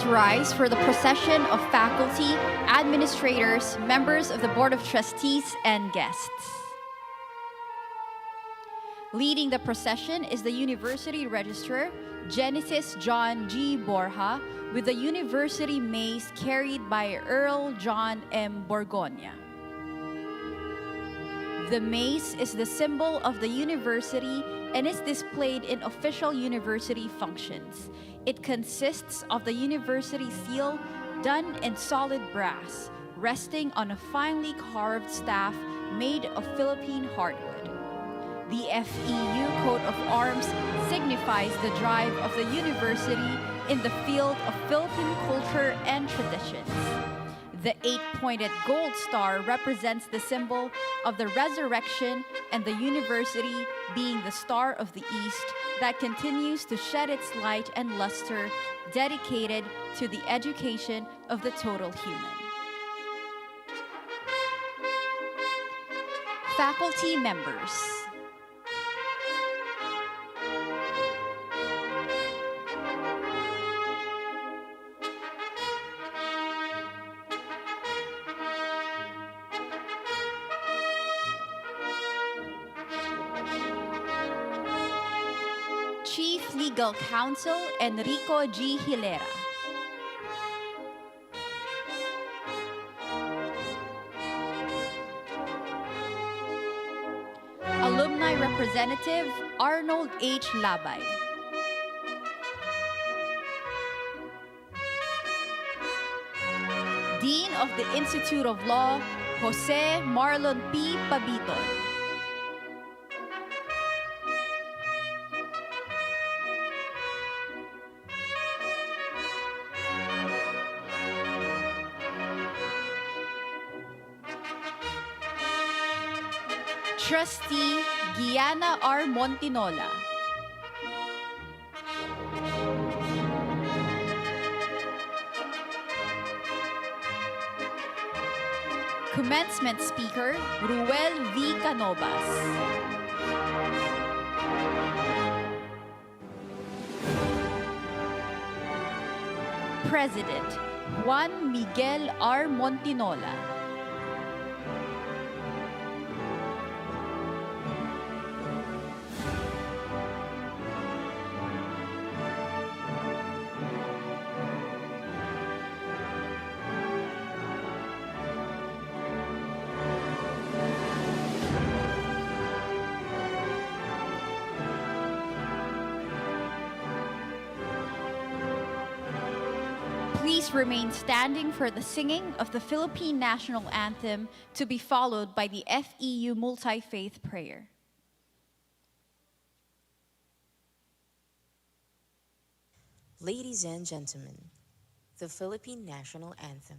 Rise for the procession of faculty, administrators, members of the Board of Trustees, and guests. Leading the procession is the University Registrar, Genesis John G. Borja, with the University Mace carried by Earl John M. Borgoña. The mace is the symbol of the university and is displayed in official university functions. It consists of the university seal done in solid brass, resting on a finely carved staff made of Philippine hardwood. The FEU coat of arms signifies the drive of the university in the field of Philippine culture and traditions. The 8-pointed gold star represents the symbol of the resurrection, and the university being the star of the East that continues to shed its light and luster, dedicated to the education of the total human. Faculty members. Chief Legal Counsel Enrico G. Hilera. Alumni Representative Arnold H. Labay. Dean of the Institute of Law, Jose Marlon P. Pabiton. Trustee Gianna R. Montinola. Commencement Speaker Ruel V. Canovas. President Juan Miguel R. Montinola. Please remain standing for the singing of the Philippine National Anthem, to be followed by the FEU Multi-Faith Prayer. Ladies and gentlemen, the Philippine National Anthem.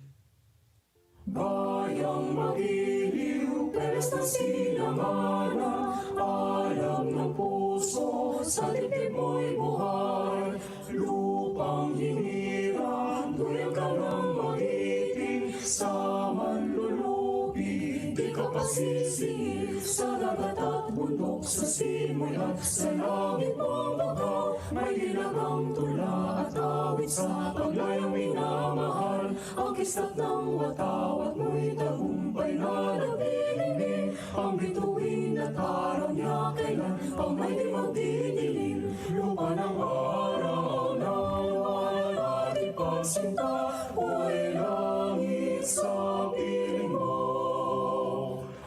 Bayang magiliw, peles ng sinangana, alam ng puso, sa dibdib mo'y buhay. Lupang hinirang, duyang ka ng magiting, sa manlulupi, di ka pasisingil. Sa dagat at bundok, sa simoy at sa langit mong bagaw, may dilagang tula at awit sa paglayang minamahal. Ang kislap ng watawat mo'y tagumpay na nabilingin. Ang bituin at araw niya kailan pang may di magdidilim. Lupa ng araw na mahal ating pagsinta, buhay langit sa piling mo.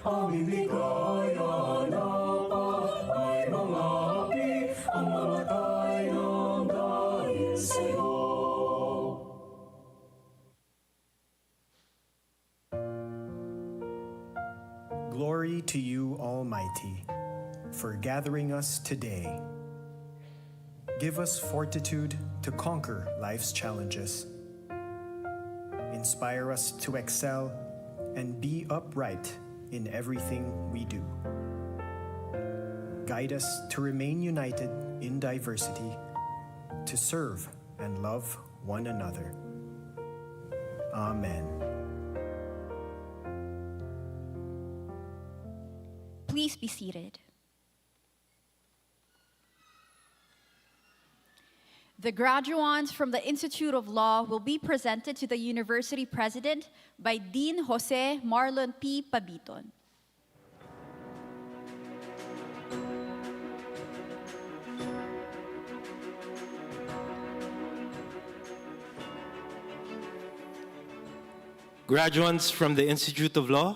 Ang bibigaya na pa ay mga api, ang mamatay ng dahil sa'yo. Glory to you, Almighty, for gathering us today. Give us fortitude to conquer life's challenges. Inspire us to excel and be upright in everything we do. Guide us to remain united in diversity, to serve and love one another. Amen. Please be seated. The graduands from the Institute of Law will be presented to the University President by Dean Jose Marlon P. Pabiton. Graduates from the Institute of Law,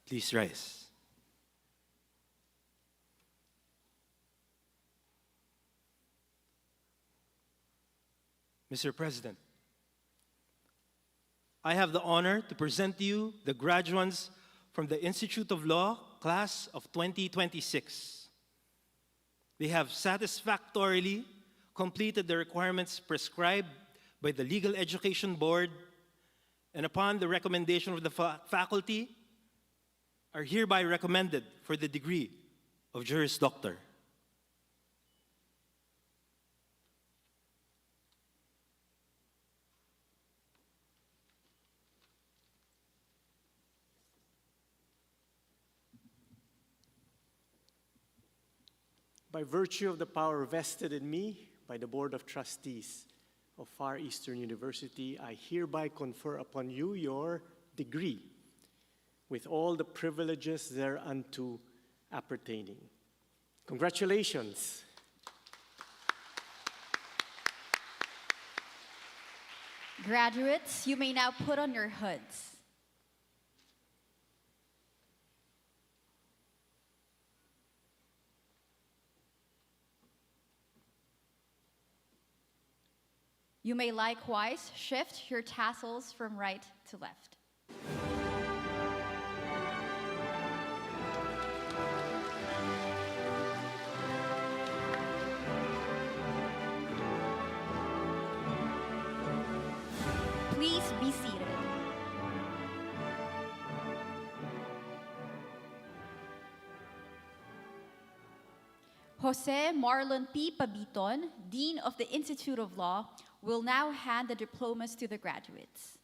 please rise. Mr. President, I have the honor to present to you the graduates from the Institute of Law, class of 2026. They have satisfactorily completed the requirements prescribed by the Legal Education Board, and upon the recommendation of the faculty, are hereby recommended for the degree of Juris Doctor. By virtue of the power vested in me by the Board of Trustees of Far Eastern University, I hereby confer upon you your degree with all the privileges thereunto appertaining. Congratulations. Graduates, you may now put on your hoods. You may likewise shift your tassels from right to left. Please be seated. Jose Marlon P. Pabiton, Dean of the Institute of Law, will now hand the diplomas to the graduates.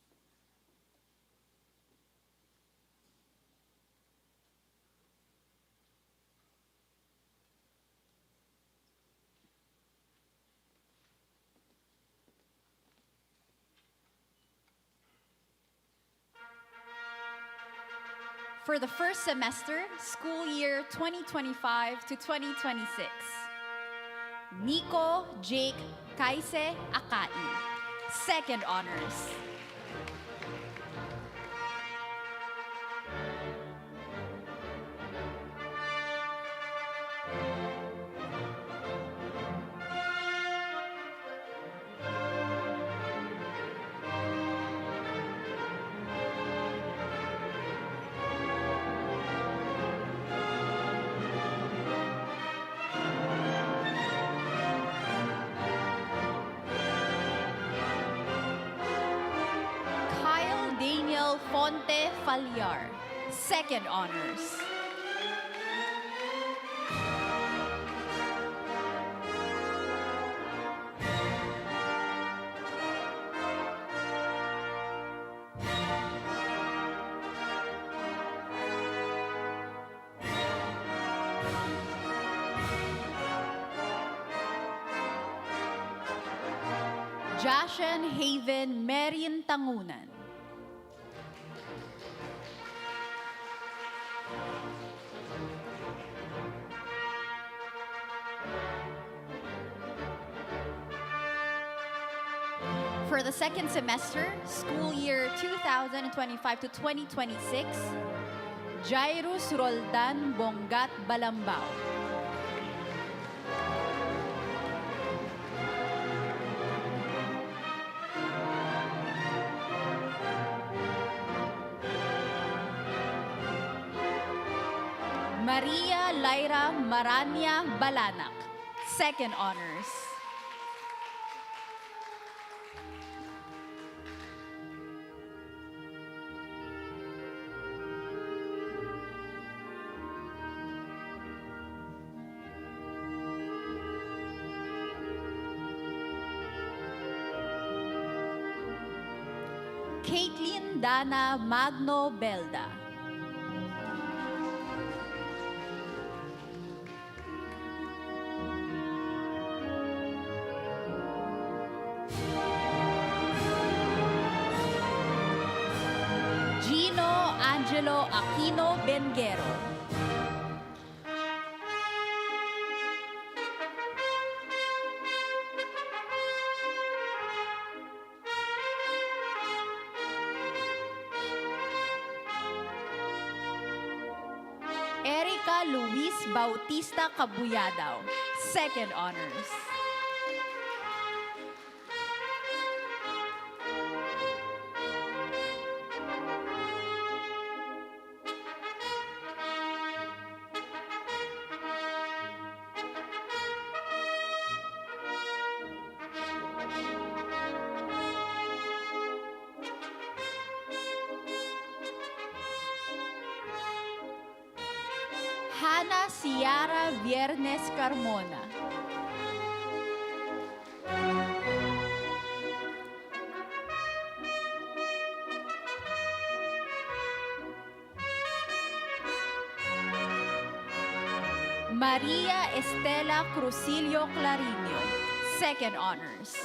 For the first semester, school year 2025 to 2026, Nico Jake Kaise Akai, second honors. Fonte Falyar, second honors. Jashan Haven Marian Tangunan. For the second semester, school year 2025 to 2026, Jairus Roldan Bongat Balambao. Maria Lyra Maranya Balanak, second honors. Caitlin Dana Magno Belda. Gino Angelo Aquino Benguero. Erica Luis Bautista Cabuyadao, second honors. Hannah Ciara Viernes Carmona. Maria Estela Crucillo Clarinio, second honors.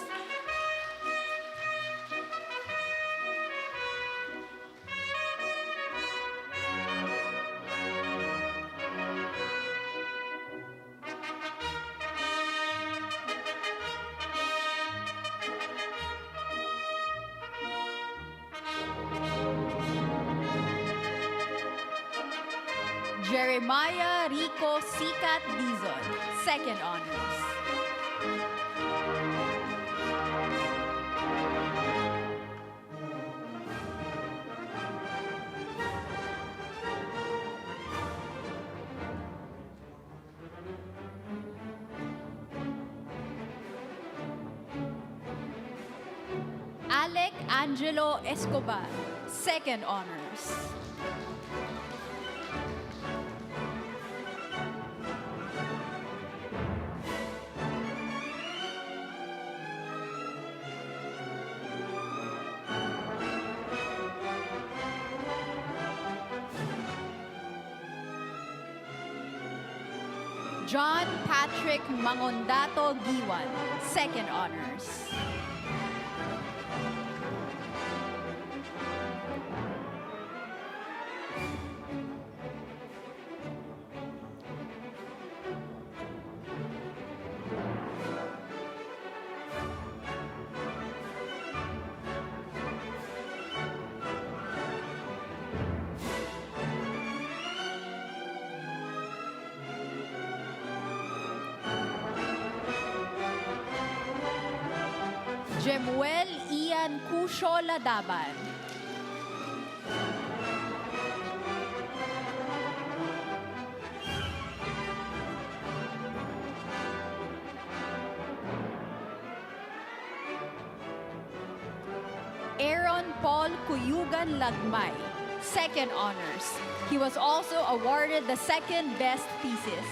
Jeremiah Rico Sikat Dizon, second honors. Alec Angelo Escobar, second honors. John Patrick Mangondato Giwan, second honors. Jemuel Ian Cusio Ladaban. Aaron Paul Kuyugan Lagmay, second honors. He was also awarded the second best thesis.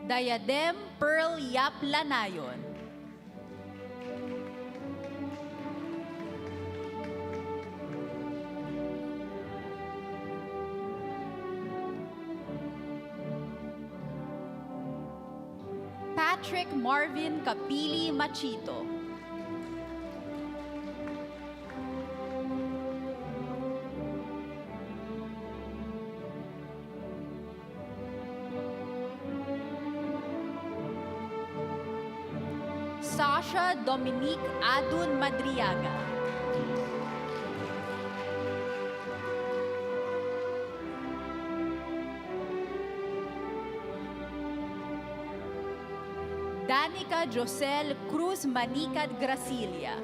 Diadem Pearl Yap Lanayon. Patrick Marvin Kapili Machito. Sasha Dominique Adun Madriaga. Danica Josel Cruz Manicad Gracilia.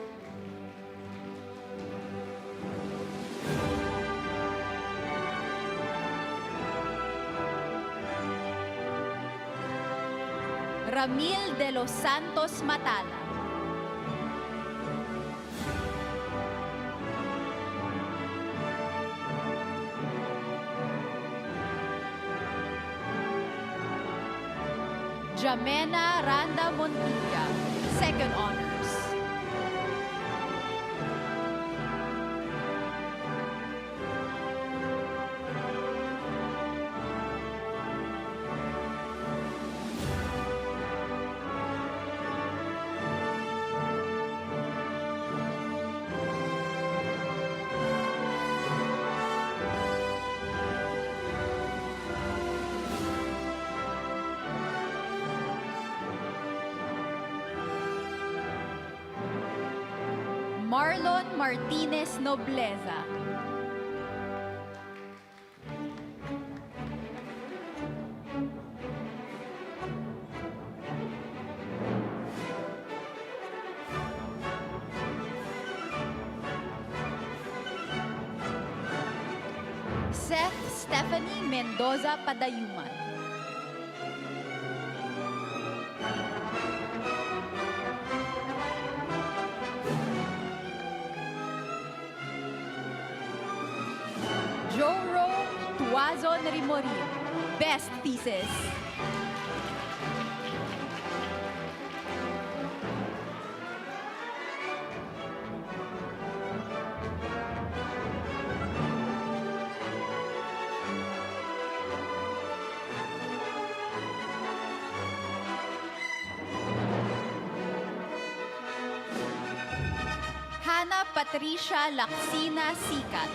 Ramil de los Santos Matala. Jamena Randa Montilla, second honors. Marlon Martinez Nobleza. Seth Stephanie Mendoza Padayuman. Joro Tuazon Rimorin, best thesis. Hannah Patricia Laksina Sikat,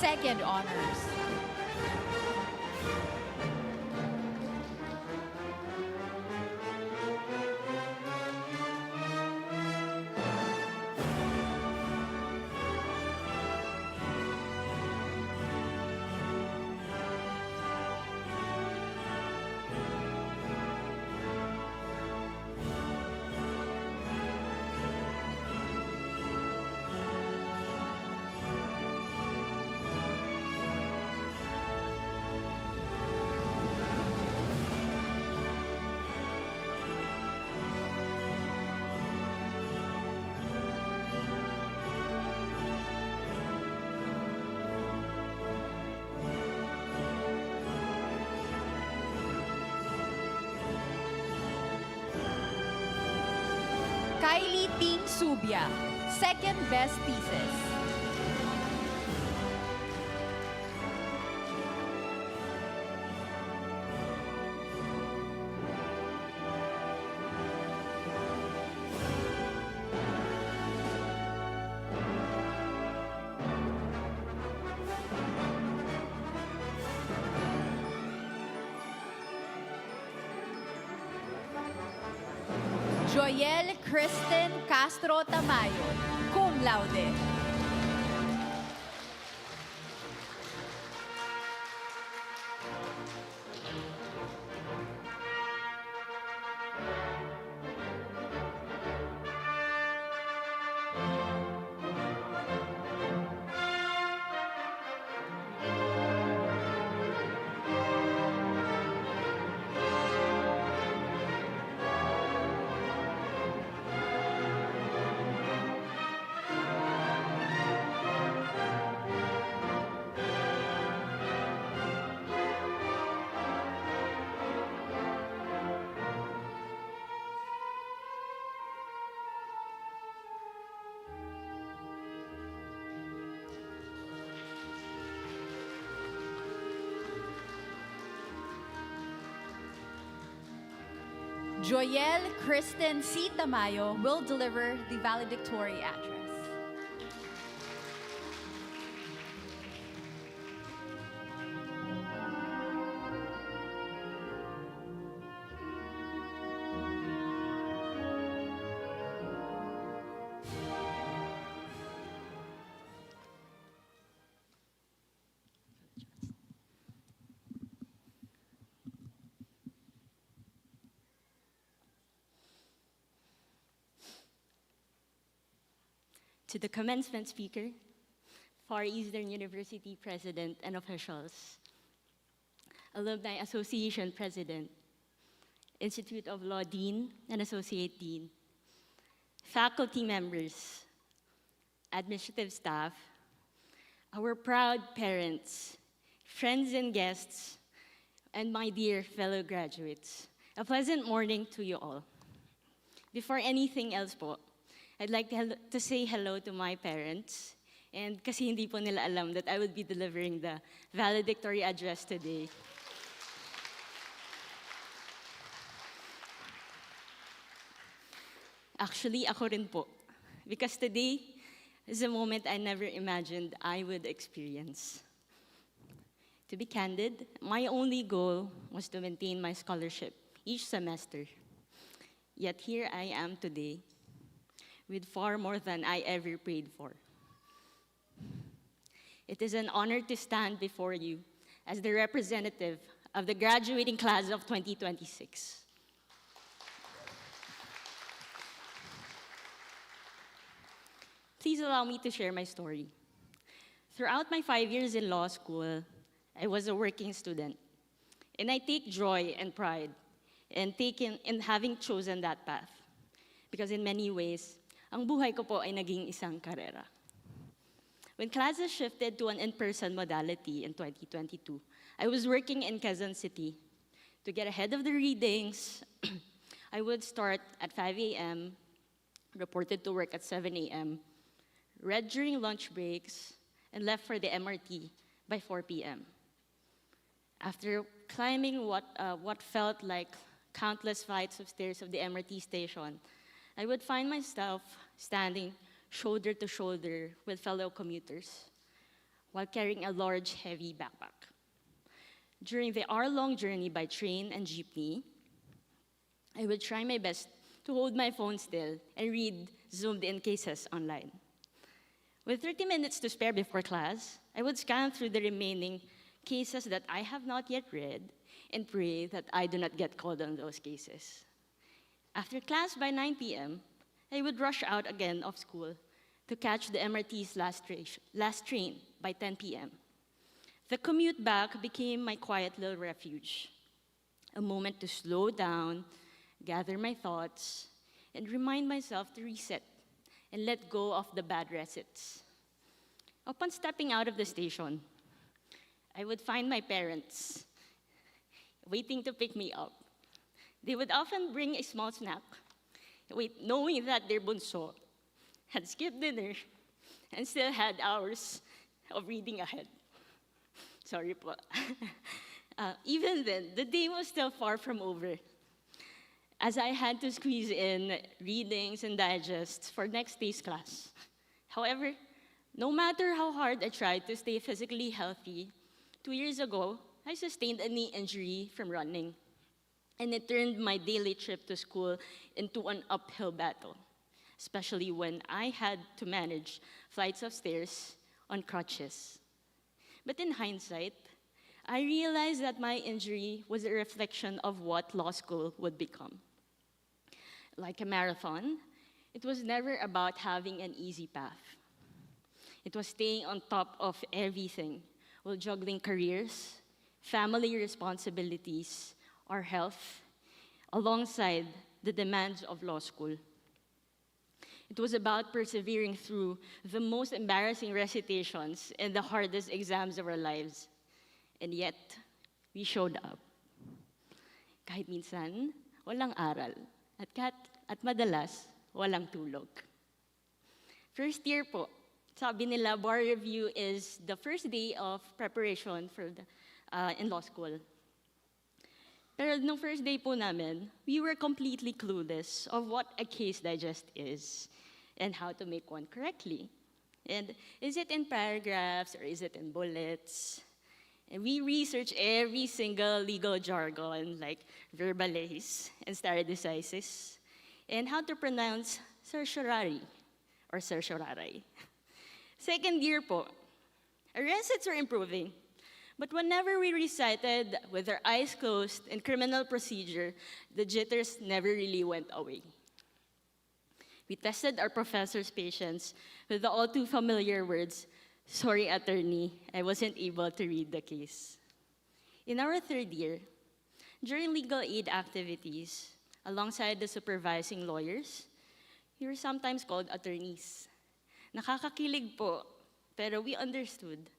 second honors. Kylie Ting Subia, second best thesis. Joyel Kristen Castro Tamayo, cum laude. Joyel Kristen C. Tamayo will deliver the valedictory address. To the commencement speaker, Far Eastern University president and officials, Alumni Association president, Institute of Law dean and associate dean, faculty members, administrative staff, our proud parents, friends and guests, and my dear fellow graduates, a pleasant morning to you all. Before anything else po, I'd like to say hello to my parents, and kasi hindi po nila alam that I would be delivering the valedictory address today. Actually, ako rin po, because today is a moment I never imagined I would experience. To be candid, my only goal was to maintain my scholarship each semester. Yet here I am today, with far more than I ever prayed for. It is an honor to stand before you as the representative of the graduating class of 2026. Please allow me to share my story. Throughout my 5 years in law school, I was a working student, and I take joy and pride in having chosen that path, because in many ways, ang buhay ko po ay naging isang karera. When classes shifted to an in-person modality in 2022, I was working in Quezon City. To get ahead of the readings, I would start at 5 a.m., reported to work at 7 a.m., read during lunch breaks, and left for the MRT by 4 p.m. After climbing what felt like countless flights of stairs of the MRT station, I would find myself standing shoulder to shoulder with fellow commuters while carrying a large, heavy backpack. During the hour-long journey by train and jeepney, I would try my best to hold my phone still and read zoomed-in cases online. With 30 minutes to spare before class, I would scan through the remaining cases that I have not yet read and pray that I do not get called on those cases. After class by 9 p.m., I would rush out again of school to catch the MRT's last train by 10 p.m. The commute back became my quiet little refuge, a moment to slow down, gather my thoughts, and remind myself to reset and let go of the bad recits. Upon stepping out of the station, I would find my parents waiting to pick me up. They would often bring a small snack, knowing that their bunso had skipped dinner and still had hours of reading ahead. Sorry po. Even then, the day was still far from over, as I had to squeeze in readings and digests for next day's class. However, no matter how hard I tried to stay physically healthy, 2 years ago, I sustained a knee injury from running, and it turned my daily trip to school into an uphill battle, especially when I had to manage flights of stairs on crutches. But in hindsight, I realized that my injury was a reflection of what law school would become. Like a marathon, it was never about having an easy path. It was staying on top of everything while juggling careers, family responsibilities, our health, alongside the demands of law school. It was about persevering through the most embarrassing recitations and the hardest exams of our lives. And yet, we showed up. Kahit minsan, walang aral. At madalas, walang tulog. First year po, sabi nila, bar review is the first day of preparation for in law school. Pero nung first day po namin, we were completely clueless of what a case digest is and how to make one correctly. And is it in paragraphs or is it in bullets? And we researched every single legal jargon like verbalize and stare decisis, and how to pronounce certiorari or certiorari. Second year po, our recits were improving. But whenever we recited with our eyes closed in criminal procedure, the jitters never really went away. We tested our professor's patience with the all too familiar words, "Sorry, attorney, I wasn't able to read the case." In our third year, during legal aid activities, alongside the supervising lawyers, we were sometimes called attorneys. Nakakakilig po, pero we understood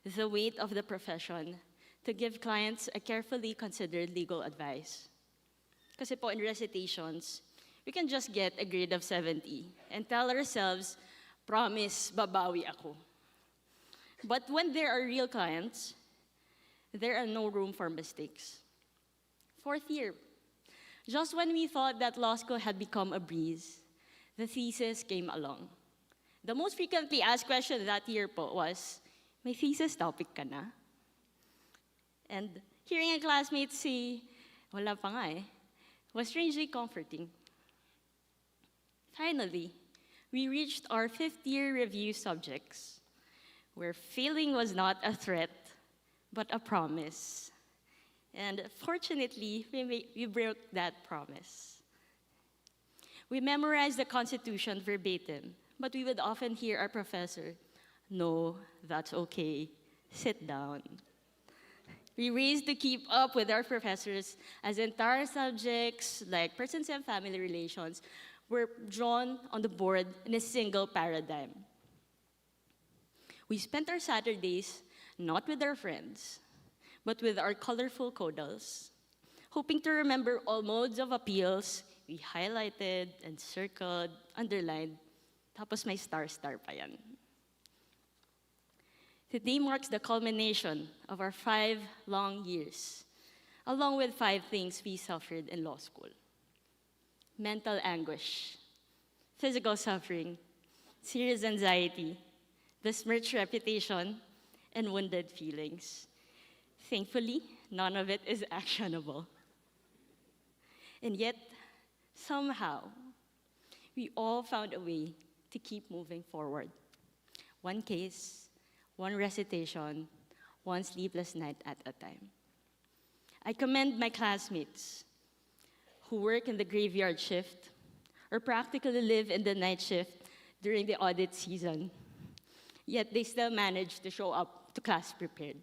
the weight of the profession to give clients a carefully considered legal advice. Kasi po in recitations, we can just get a grade of 70 and tell ourselves, promise, babawi ako. But when there are real clients, there are no room for mistakes. Fourth year, just when we thought that law school had become a breeze, the thesis came along. The most frequently asked question that year po was, "May thesis topic ka na?" And hearing a classmate say, "Wala pa nga eh," was strangely comforting. Finally, we reached our fifth year review subjects, where failing was not a threat, but a promise. And fortunately, we broke that promise. We memorized the Constitution verbatim, but we would often hear our professor, "No, that's okay. Sit down." We raised to keep up with our professors as entire subjects like persons and family relations were drawn on the board in a single paradigm. We spent our Saturdays not with our friends, but with our colorful codals, hoping to remember all modes of appeals we highlighted and circled, underlined, tapos may star-star pa yan. Today marks the culmination of our 5 long years, along with 5 things we suffered in law school: mental anguish, physical suffering, serious anxiety, besmirched reputation, and wounded feelings. Thankfully, none of it is actionable. And yet, somehow, we all found a way to keep moving forward. One case, one recitation, one sleepless night at a time. I commend my classmates who work in the graveyard shift or practically live in the night shift during the audit season, yet they still manage to show up to class prepared.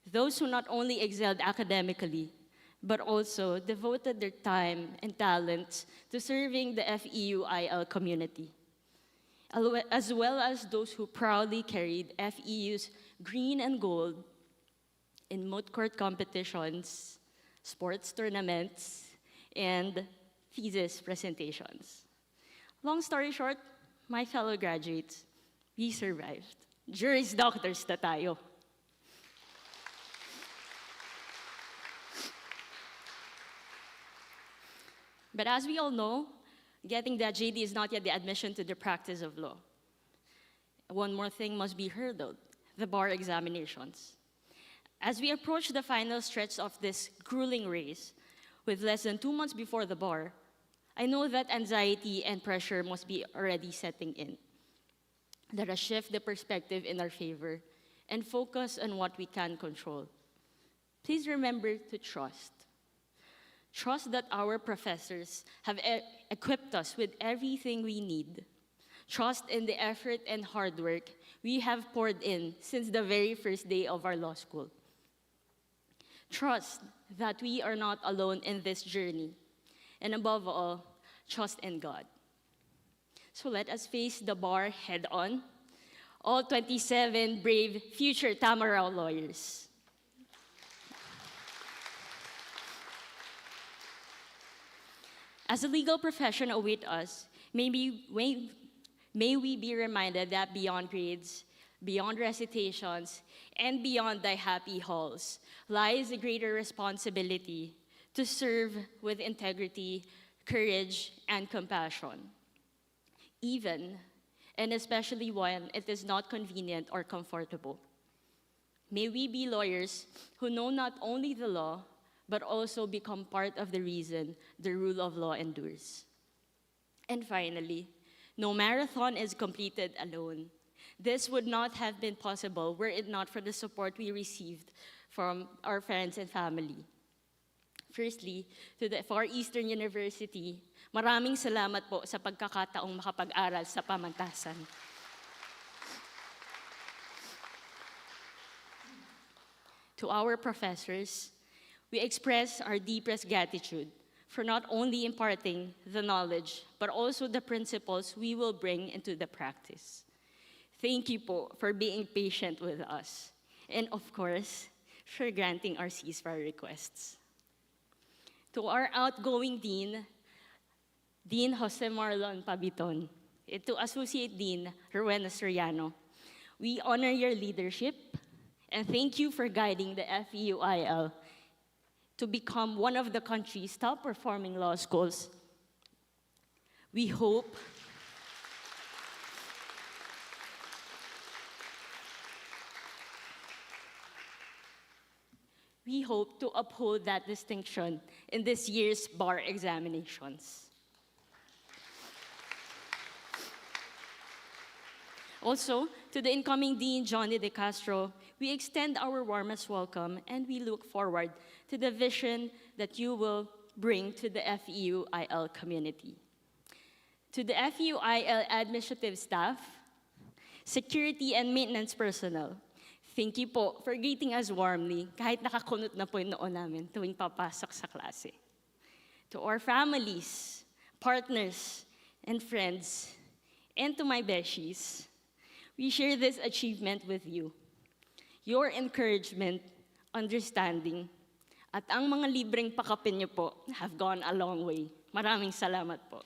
Those who not only excelled academically, but also devoted their time and talents to serving the FEUIL community, as well as those who proudly carried FEU's green and gold in moot court competitions, sports tournaments, and thesis presentations. Long story short, my fellow graduates, we survived. Juris doctors na tayo. But as we all know, getting that JD is not yet the admission to the practice of law. One more thing must be hurdled: the bar examinations. As we approach the final stretch of this grueling race, with less than 2 months before the bar, I know that anxiety and pressure must be already setting in. Let us shift the perspective in our favor and focus on what we can control. Please remember to trust. Trust that our professors have equipped us with everything we need. Trust in the effort and hard work we have poured in since the very first day of our law school. Trust that we are not alone in this journey. And above all, trust in God. So let us face the bar head on, all 27 brave future Tamaraw lawyers. As the legal profession await us, may we be reminded that beyond grades, beyond recitations, and beyond thy happy halls, lies a greater responsibility to serve with integrity, courage, and compassion, even and especially when it is not convenient or comfortable. May we be lawyers who know not only the law, but also become part of the reason the rule of law endures. And finally, no marathon is completed alone. This would not have been possible were it not for the support we received from our friends and family. Firstly, to the Far Eastern University, maraming salamat po sa pagkakataong makapag-aral sa pamantasan. To our professors, we express our deepest gratitude for not only imparting the knowledge, but also the principles we will bring into the practice. Thank you po for being patient with us, and of course, for granting our ceasefire requests. To our outgoing Dean, Dean Jose Marlon Pabiton, and to Associate Dean Rowena Soriano, we honor your leadership, and thank you for guiding the FEUIL to become one of the country's top-performing law schools. We hope to uphold that distinction in this year's bar examinations. Also, to the incoming Dean Johnny De Castro, we extend our warmest welcome and we look forward to the vision that you will bring to the FEUIL community. To the FEUIL administrative staff, security and maintenance personnel, thank you po for greeting us warmly kahit nakakunot na po yung noo namin tuwing papasok sa klase. To our families, partners, and friends, and to my beshies, we share this achievement with you. Your encouragement, understanding, at ang mga libreng pakapin niyo po have gone a long way. Maraming salamat po.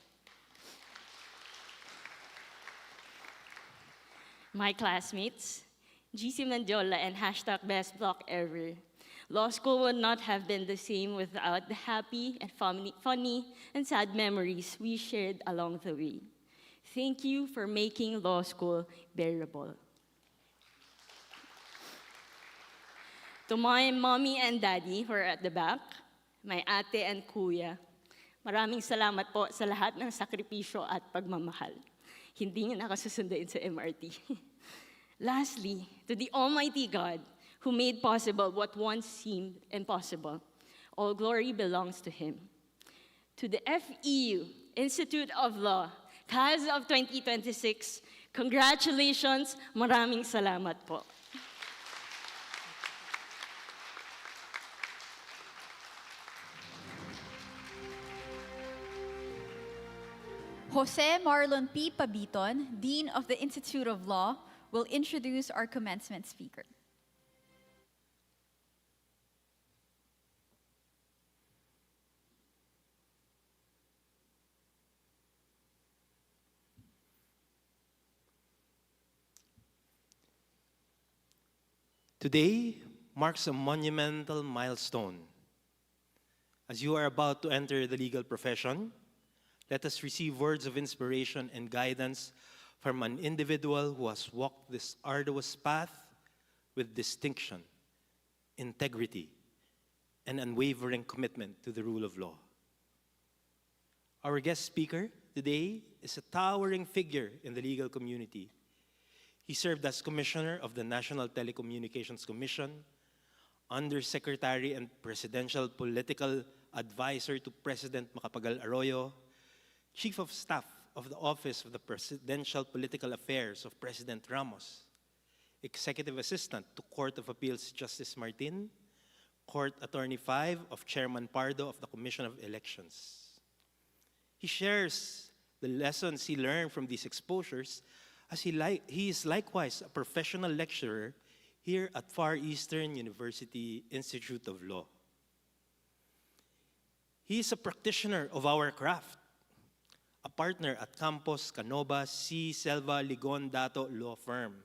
My classmates, GC Mandiola and hashtag Best Block Ever. Law school would not have been the same without the happy and funny and sad memories we shared along the way. Thank you for making law school bearable. To my mommy and daddy who are at the back, my ate and kuya, maraming salamat po sa lahat ng sakripisyo at pagmamahal. Hindi niyo nakasusunduin sa MRT. Lastly, to the Almighty God who made possible what once seemed impossible, all glory belongs to Him. To the FEU, Institute of Law, Class of 2026, congratulations, maraming salamat po. Jose Marlon P. Pabiton, Dean of the Institute of Law, will introduce our commencement speaker. Today marks a monumental milestone. As you are about to enter the legal profession, let us receive words of inspiration and guidance from an individual who has walked this arduous path with distinction, integrity, and unwavering commitment to the rule of law. Our guest speaker today is a towering figure in the legal community. He served as Commissioner of the National Telecommunications Commission, Undersecretary and Presidential Political Advisor to President Macapagal Arroyo, Chief of Staff of the Office of the Presidential Political Affairs of President Ramos, Executive Assistant to Court of Appeals Justice Martin, Court Attorney 5 of Chairman Pardo of the Commission of Elections. He shares the lessons he learned from these exposures as he is likewise a professional lecturer here at Far Eastern University Institute of Law. He is a practitioner of our craft, a partner at Campos Canova C. Selva Ligon Dato Law Firm.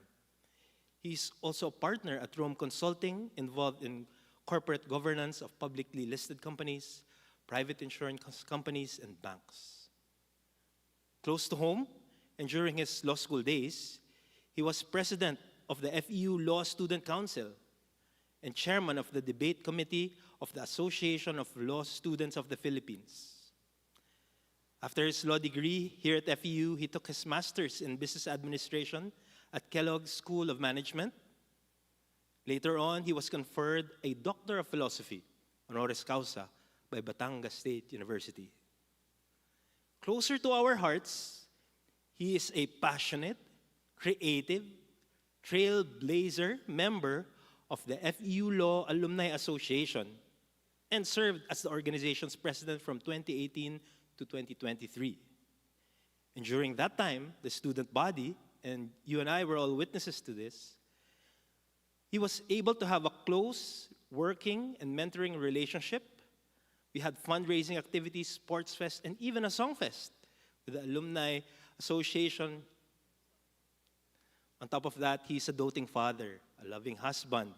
He's also a partner at Rome Consulting, involved in corporate governance of publicly listed companies, private insurance companies, and banks. Close to home, and during his law school days, he was president of the FEU Law Student Council and chairman of the debate committee of the Association of Law Students of the Philippines. After his law degree here at FEU, he took his master's in business administration at Kellogg School of Management. Later on, he was conferred a Doctor of Philosophy, honoris causa, by Batangas State University. Closer to our hearts, he is a passionate, creative, trailblazer member of the FEU Law Alumni Association and served as the organization's president from 2018 to 2023. And during that time, the student body, and you and I were all witnesses to this, he was able to have a close working and mentoring relationship. We had fundraising activities, sports fest, and even a song fest with the Alumni Association. On top of that, he's a doting father, a loving husband,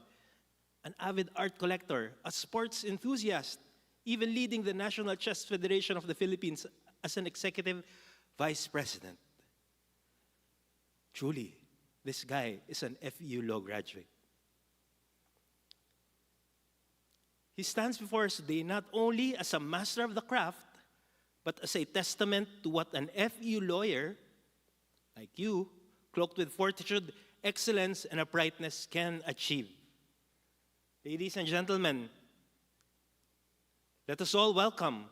an avid art collector, a sports enthusiast, even leading the National Chess Federation of the Philippines as an executive vice president. Truly, this guy is an FEU Law graduate. He stands before us today not only as a master of the craft, but as a testament to what an FEU lawyer like you, cloaked with fortitude, excellence, and uprightness, can achieve. Ladies and gentlemen, let us all welcome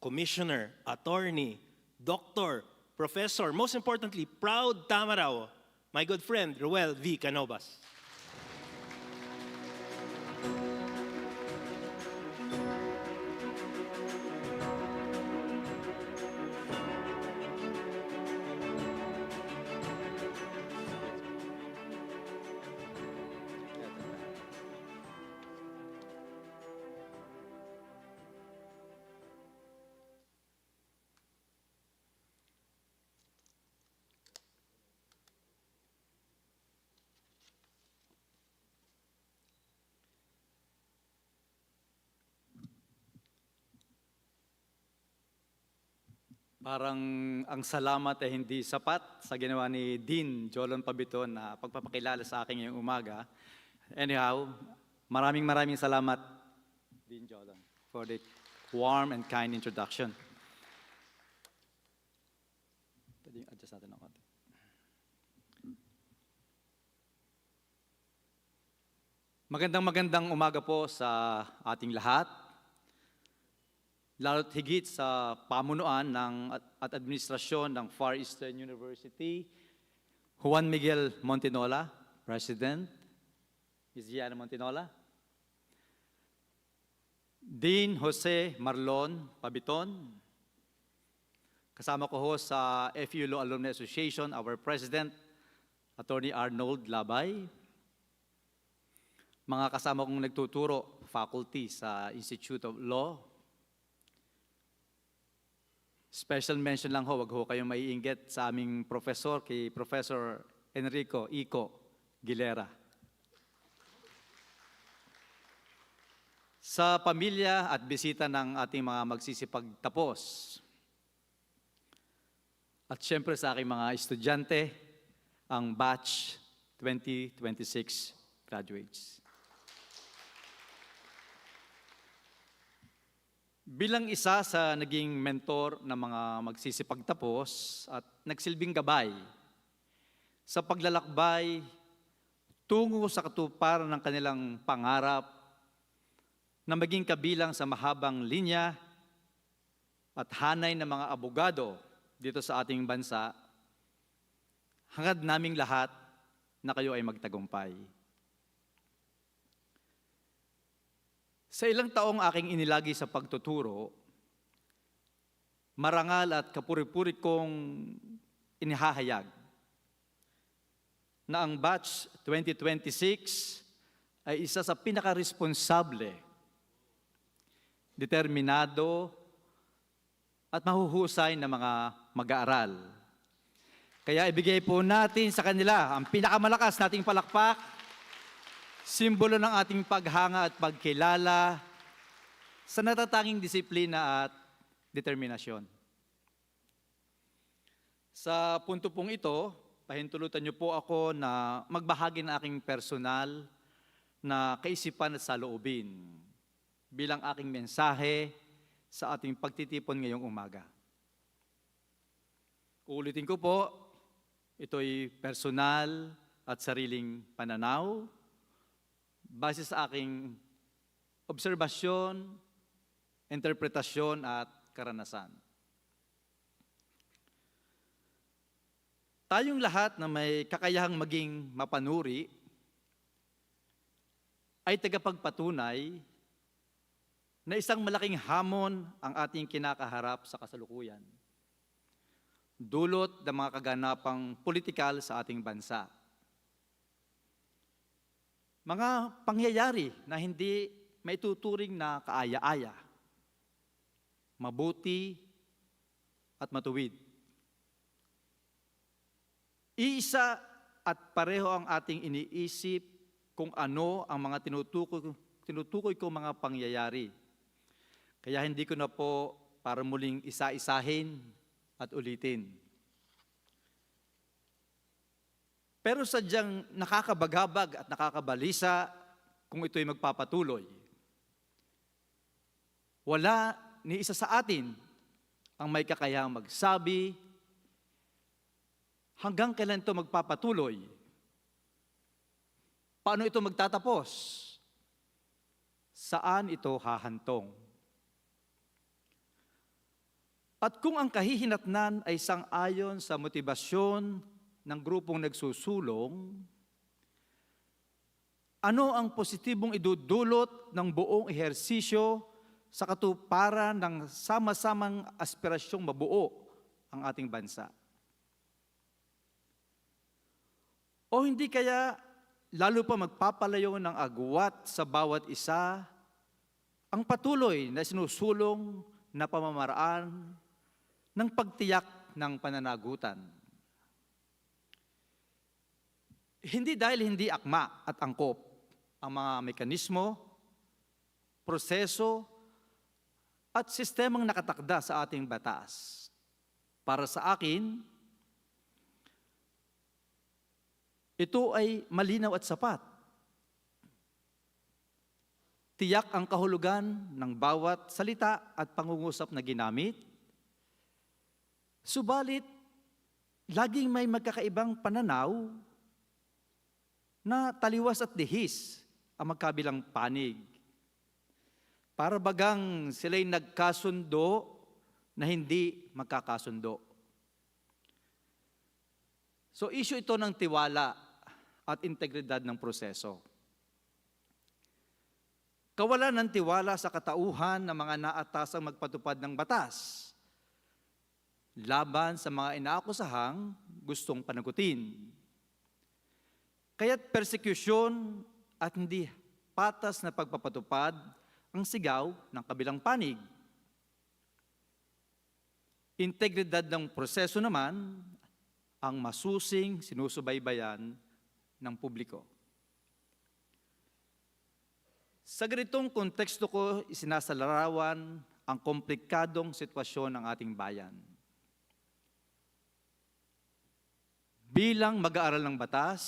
Commissioner, Attorney, Doctor, Professor, most importantly, proud Tamarao, my good friend, Ruel V. Canovas. Parang ang salamat ay hindi sapat sa ginawa ni Dean Jolon Pabiton na pagpapakilala sa akin ngayong umaga. Anyhow, maraming salamat, Dean Jolon, for the warm and kind introduction. Pwede adjust natin ng konti. Magandang umaga po sa ating lahat. Lalo't higit sa pamunuan at administrasyon ng Far Eastern University, Juan Miguel Montinola, President, Ms. Gianna Montinola, Dean Jose Marlon Pabiton, kasama ko ho sa FEU Law Alumni Association, our President, Attorney Arnold Labay, mga kasama kong nagtuturo, faculty sa Institute of Law. Special mention lang ho, wag ho kayong maiinggit sa aming professor, kay Professor Enrico Ico Gilera. Sa pamilya at bisita ng ating mga magsisipagtapos. At syempre sa aking mga estudyante, ang batch 2026 graduates. Bilang isa sa naging mentor ng mga magsisipagtapos at nagsilbing gabay sa paglalakbay tungo sa katuparan ng kanilang pangarap na maging kabilang sa mahabang linya at hanay ng mga abogado dito sa ating bansa, hangad naming lahat na kayo ay magtagumpay. Sa ilang taong aking inilagi sa pagtuturo, marangal at kapuri-puri kong inihahayag na ang batch 2026 ay isa sa pinaka-responsable, determinado at mahuhusay na mga mag-aaral. Kaya ibigay po natin sa kanila ang pinakamalakas nating palakpak simbolo ng ating paghanga at pagkilala sa natatanging disiplina at determinasyon. Sa punto pong ito, pahintulutan niyo po ako na magbahagi ng aking personal na kaisipan at saloobin bilang aking mensahe sa ating pagtitipon ngayong umaga. Uulitin ko po, ito'y personal at sariling pananaw base sa aking obserbasyon, interpretasyon at karanasan. Tayong lahat na may kakayahang maging mapanuri ay tagapagpatunay na isang malaking hamon ang ating kinakaharap sa kasalukuyan. Dulot ng mga kaganapang politikal sa ating bansa. Mga pangyayari na hindi maituturing na kaaya-aya, mabuti at matuwid. Iisa at pareho ang ating iniisip kung ano ang mga tinutukoy ko mga pangyayari. Kaya hindi ko na po para muling isa-isahin at ulitin. Pero sadyang nakakabagabag at nakakabalisa kung ito'y magpapatuloy. Wala ni isa sa atin ang may kakayahang magsabi hanggang kailan ito magpapatuloy? Paano ito magtatapos? Saan ito hahantong? At kung ang kahihinatnan ay sang-ayon sa motibasyon ng grupong nagsusulong, ano ang positibong idudulot ng buong ehersisyo sa katuparan ng sama-samang aspirasyong mabuo ang ating bansa? O hindi kaya lalo pa magpapalayo ng agwat sa bawat isa ang patuloy na sinusulong na pamamaraan ng pagtiyak ng pananagutan? Hindi dahil hindi akma at angkop ang mga mekanismo, proseso, at sistemang nakatakda sa ating batas. Para sa akin, ito ay malinaw at sapat. Tiyak ang kahulugan ng bawat salita at pangungusap na ginamit. Subalit, laging may magkakaibang pananaw na taliwas at lihis ang magkabilang panig. Para bagang sila'y nagkasundo na hindi magkakasundo. So issue ito ng tiwala at integridad ng proseso. Kawalan ng tiwala sa katauhan ng mga naatasang magpatupad ng batas laban sa mga inaakusahang gustong panagutin. Kaya't persekusyon at hindi patas na pagpapatupad ang sigaw ng kabilang panig. Integridad ng proseso naman ang masusing sinusubaybayan ng publiko. Sa ganitong konteksto ko isinasalarawan ang komplikadong sitwasyon ng ating bayan. Bilang mag-aaral ng batas,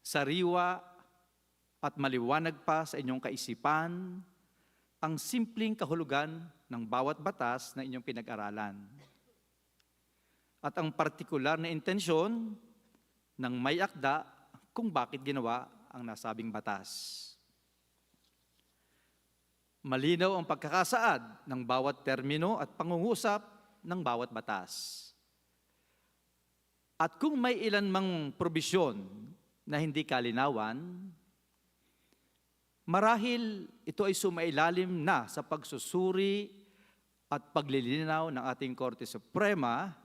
sariwa at maliwanag pa sa inyong kaisipan ang simpleng kahulugan ng bawat batas na inyong pinag-aralan. At ang partikular na intensyon ng may akda kung bakit ginawa ang nasabing batas. Malinaw ang pagkakasaad ng bawat termino at pangungusap ng bawat batas. At kung may ilan mang probisyon na hindi kalinawan, marahil ito ay sumailalim na sa pagsusuri at paglilinaw ng ating Korte Suprema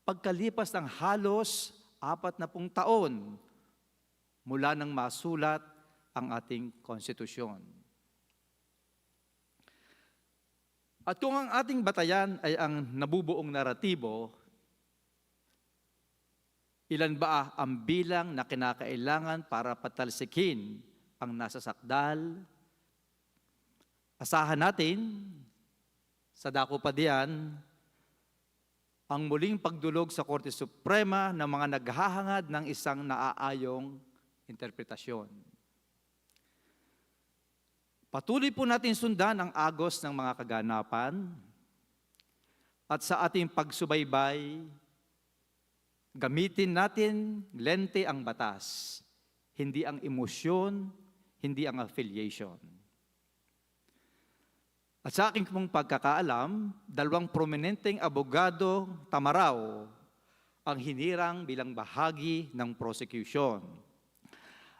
pagkalipas ng halos 40 taon mula nang masulat ang ating konstitusyon. At kung ang ating batayan ay ang nabubuong naratibo, Ilan ba ang bilang na kinakailangan para patalsikin ang nasa sakdal? Asahan natin, sa dako pa diyan, ang muling pagdulog sa Korte Suprema ng mga naghahangad ng isang naaayong interpretasyon. Patuloy po natin sundan ang agos ng mga kaganapan at sa ating pagsubaybay, gamitin natin lente ang batas, hindi ang emosyon, hindi ang affiliation. At sa aking pong pagkakaalam, 2 prominenteng abogado tamaraw ang hinirang bilang bahagi ng prosecution.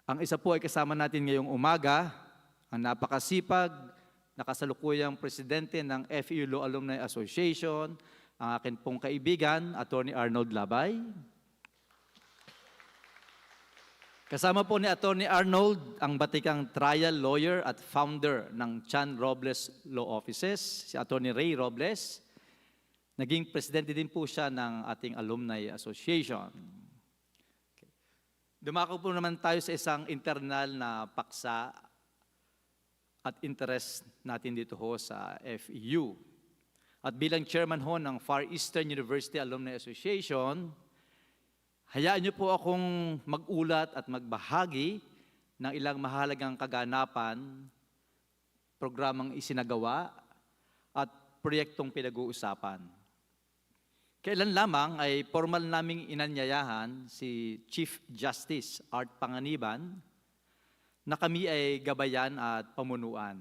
Ang isa po ay kasama natin ngayong umaga, ang napakasipag, nakasalukuyang presidente ng FEU Law Alumni Association, ang akin pong kaibigan, Attorney Arnold Labay. Kasama po ni Attorney Arnold ang batikang trial lawyer at founder ng Chan Robles Law Offices, si Attorney Ray Robles. Naging presidente din po siya ng ating Alumni Association. Okay. Dumako po naman tayo sa isang internal na paksa at interest natin dito ho sa FEU. At bilang chairman ho ng Far Eastern University Alumni Association, hayaan niyo po akong mag-ulat at magbahagi ng ilang mahalagang kaganapan, programang isinagawa, at proyektong pinag-uusapan. Kailan lamang ay formal naming inanyayahan si Chief Justice Art Panganiban na kami ay gabayan at pamunuan.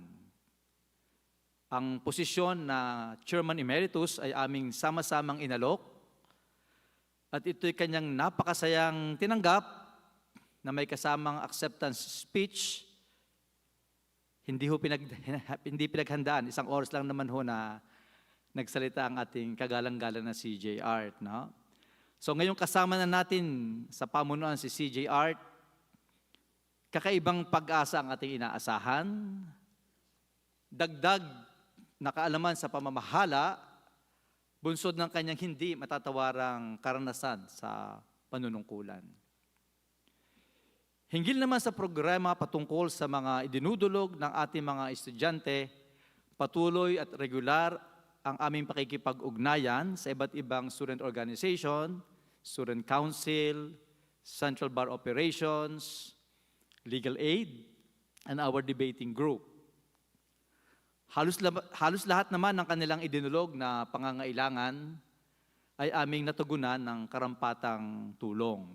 Ang posisyon na Chairman Emeritus ay aming sama-samang inalok at ito'y kanyang napakasayang tinanggap na may kasamang acceptance speech. Hindi pinaghandaan. 1 oras lang naman ho na nagsalita ang ating kagalang-galang na CJ Art. No? So ngayong kasama na natin sa pamunuan si CJ Art, kakaibang pag-asa ang ating inaasahan, dagdag na kaalaman sa pamamahala, bunsod ng kanyang hindi matatawarang karanasan sa panunungkulan. Hinggil naman sa programa patungkol sa mga idinudulog ng ating mga estudyante, patuloy at regular ang aming pakikipag-ugnayan sa iba't ibang student organization, student council, central bar operations, legal aid, and our debating group. Halos lahat naman ng kanilang idinulog na pangangailangan ay aming natugunan ng karampatang tulong.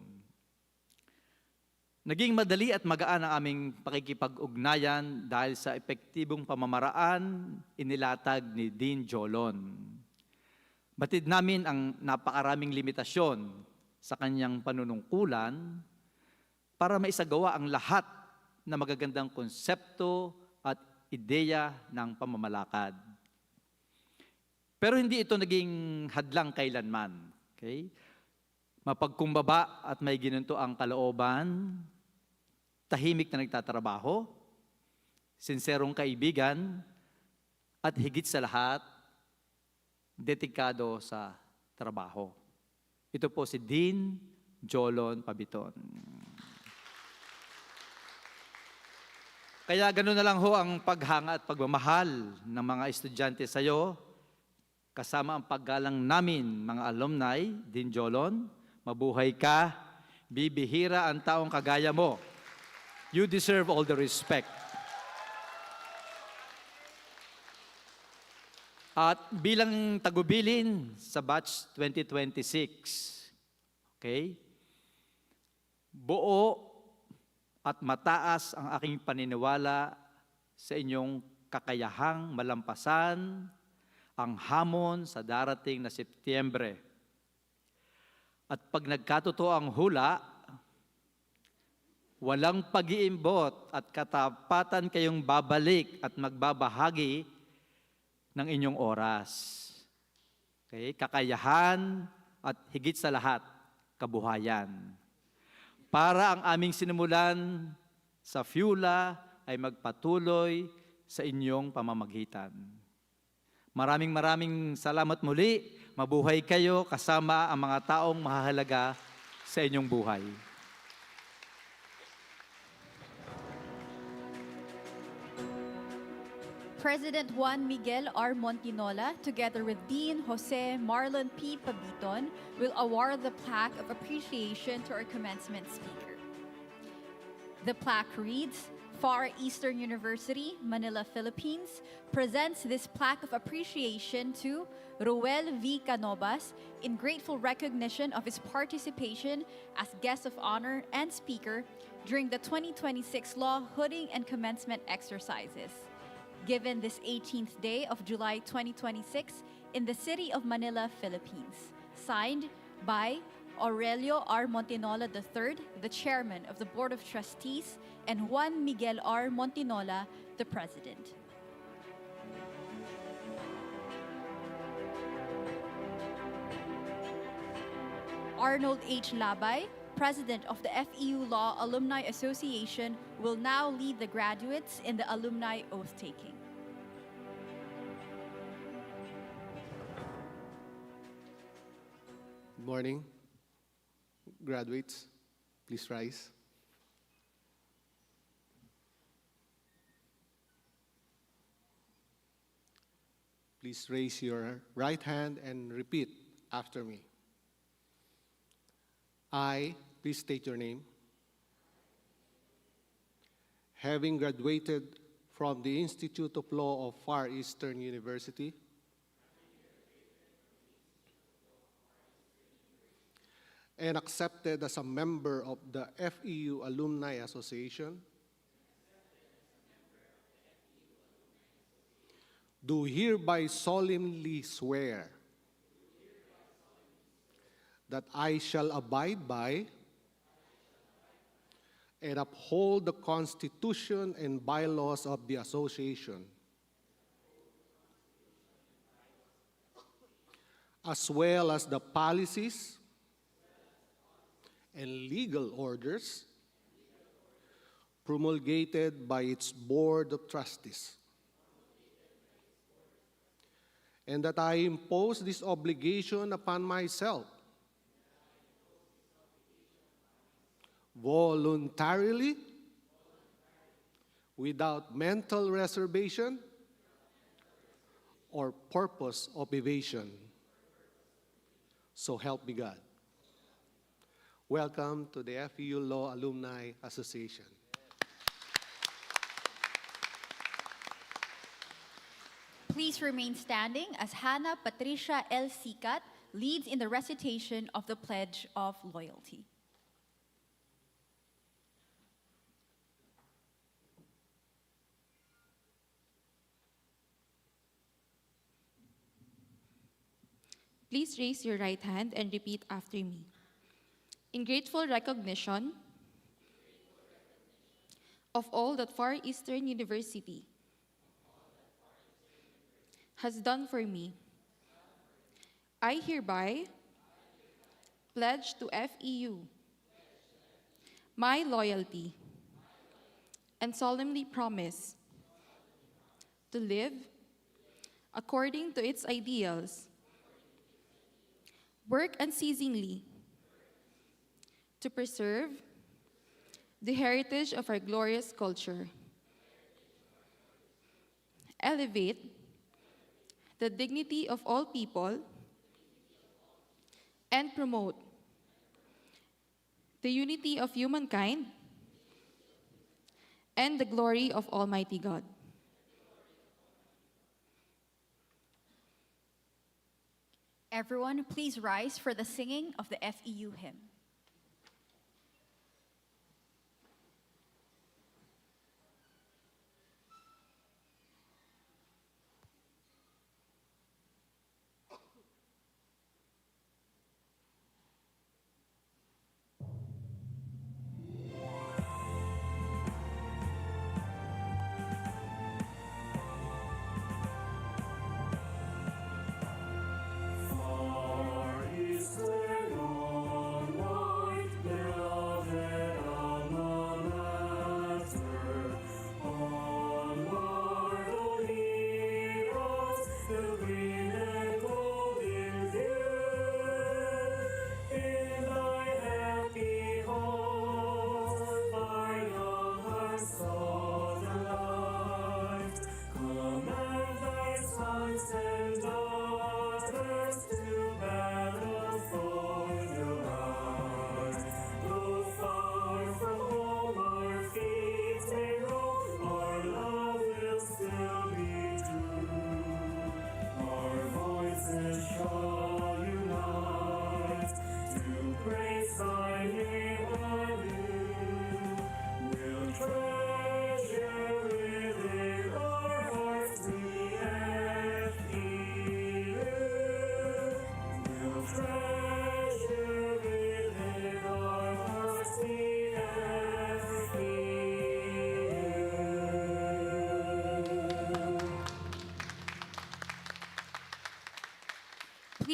Naging madali at magaan ang aming pakikipag-ugnayan dahil sa epektibong pamamaraan inilatag ni Dean Jolon. Batid namin ang napakaraming limitasyon sa kanyang panunungkulan para maisagawa ang lahat na magagandang konsepto at ideya ng pamamalakad. Pero hindi ito naging hadlang kailanman. Okay? Mapagkumbaba at may ginunto ang kalooban, tahimik na nagtatrabaho, sinserong kaibigan, at higit sa lahat, dedikado sa trabaho. Ito po si Dean Jolon Pabiton. Kaya gano'n na lang ho ang paghanga at pagmamahal ng mga estudyante sa iyo, kasama ang paggalang namin, mga alumni, Dean Jolon, mabuhay ka, bibihira ang taong kagaya mo. You deserve all the respect. At bilang tagubilin sa batch 2026, okay, buo at mataas ang aking paniniwala sa inyong kakayahang malampasan ang hamon sa darating na Setyembre. At pag nagkatotoo ang hula, walang pag-iimbot at katapatan kayong babalik at magbabahagi ng inyong oras. Okay? Kakayahan at higit sa lahat, kabuhayan. Para ang aming sinimulan sa FEULA ay magpatuloy sa inyong pamamagitan. Maraming salamat muli. Mabuhay kayo kasama ang mga taong mahahalaga sa inyong buhay. President Juan Miguel R. Montinola, together with Dean Jose Marlon P. Pabiton, will award the plaque of appreciation to our commencement speaker. The plaque reads, Far Eastern University, Manila, Philippines, presents this plaque of appreciation to Roel V. Canovas in grateful recognition of his participation as guest of honor and speaker during the 2026 Law Hooding and Commencement exercises, given this 18th day of July 2026 in the city of Manila, Philippines. Signed by Aurelio R. Montinola III, the Chairman of the Board of Trustees, and Juan Miguel R. Montinola, the President. Arnold H. Labay, President of the FEU Law Alumni Association, will now lead the graduates in the alumni oath-taking. Good morning, graduates. Please rise. Please raise your right hand and repeat after me. I, please state your name. Having graduated from the Institute of Law of Far Eastern University, and accepted as a member of the FEU Alumni Association, do hereby solemnly swear that I shall abide by and uphold the Constitution and bylaws of the Association, as well as the policies and legal orders promulgated by its Board of Trustees, and that I impose this obligation upon myself voluntarily, without mental reservation or purpose of evasion. So help me God. Welcome to the FEU Law Alumni Association. Please remain standing as Hannah Patricia L. Sicat leads in the recitation of the Pledge of Loyalty. Please raise your right hand and repeat after me. In grateful recognition of all that Far Eastern University has done for me, I hereby pledge to FEU my loyalty and solemnly promise to live according to its ideals, work unceasingly to preserve the heritage of our glorious culture, elevate the dignity of all people, and promote the unity of humankind and the glory of Almighty God. Everyone, please rise for the singing of the FEU hymn. Far Eastern Honor,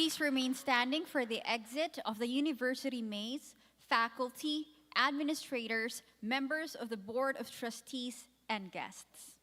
Please remain standing for the exit of the university maze, faculty, administrators, members of the Board of Trustees, and guests.